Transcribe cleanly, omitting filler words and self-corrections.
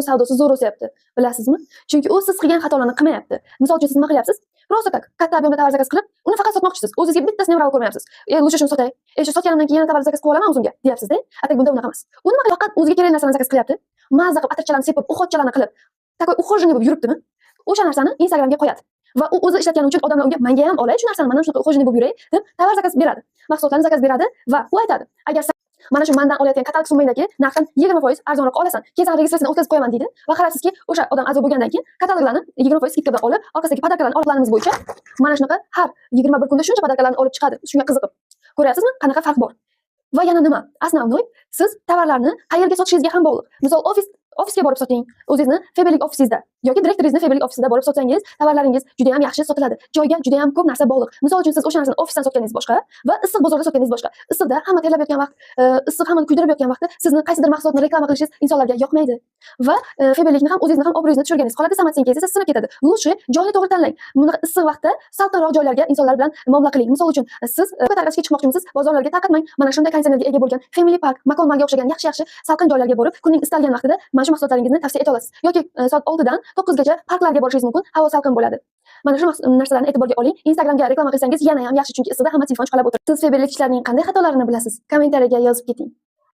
savdosi zo'r o'syapti. Bilasizmi? Chunki u siz qilgan xatolarni qilmayapti. Misol uchun siz nima qilyapsiz? Просто так katta ob'emda tovar zakaz qilib, uni faqat sotmoqchisiz. O'zingizga bittasini ham ravo ko'rmayapsiz. Lучше shuni sotay. Shu sotganimdan keyin yana tovar zakaz qilib olaman o'zimga, deyapsiz-da. Atak bunda unaqa emas. U nima qilib faqat o'ziga kerak narsani zakaz qilyapti. Mazza qilib atirchalarni sepib, uxotchalarni qilib, takoy uxojini bo'lib yuribdimi? O'sha narsani Instagramga qo'yadi. Va u o'zi ishlatgani uchun odamlar unga menga ham olay shu narsani, mana shunaqa uxojini bo'lib yuray deb tovar zakaz beradi. Mahsulotlarni zakaz beradi va u aytadi: "Agar mana shu mandan olayotgan katalog summangdagi narxdan 20% arzonroq olasan, keyin registratsiyani o'tkazib qo'yaman" deydi va qarabsizki, o'sha odam a'zo bo'lgandan keyin kataloglarni 20% skidka bilan olib, orqasidagi podarkalarni olganimiz bo'yicha mana shunaqa har 21 kunda shuncha podarkalarni olib chiqadi. Shunga qiziqib. Ko'ryapsizmi, qanaqa farq bor? Va yana nima? Основной siz tovarlarni qayerga sotishingizga ham bog'liq. Misol ofisga borib soting, o'zingizni Febelik ofisingizda yoki direktoringizni Febelik ofisida borib sotsangiz, tovarlaringiz juda ham yaxshi sotiladi. Joyga juda ham ko'p narsa bog'liq. Misol uchun siz o'sha narsani ofisdan sotganingiz boshqa va issiq bozorda sotganingiz boshqa. Issiqda hamma terlab yotgan vaqt, issiq hammani kuydirib yotgan vaqtda sizni qaysidir mahsulotni reklama qilishingiz insonlarga yoqmaydi. Va Febelikni ham o'zingizni ham obro'yingizni tushirganingiz holatda samatsingiz esa sinib ketadi. Lучше joyni to'g'ri tanlang. Bunaqa issiq vaqtda salqinroq joylarga insonlar bilan muomala qiling. Misol uchun siz ko'targ'achga chiqmoqchimisiz, bozorlarga tarqatmang. Mana shunday konditsionerga ega bo'lgan Family Park, Makon Mallga o'xshagan yaxshi salqin joylarga borib, kunning istalgan vaqtida mana shu mahsulotlaringizni tavsiya eta olasiz. Yoki soat 6 dan 9 gacha parklarga borishingiz mumkin, havo salqin bo'ladi. Mana shu narsalarni e'tiborga oling. Instagramga reklama qilsangiz yana ham yaxshi, chunki issiqda hamma telefon chiqarib o'tiradi. Siz Febelik ishlarning qanday xatolarini bilasiz? Kommentariyaga yozib keting.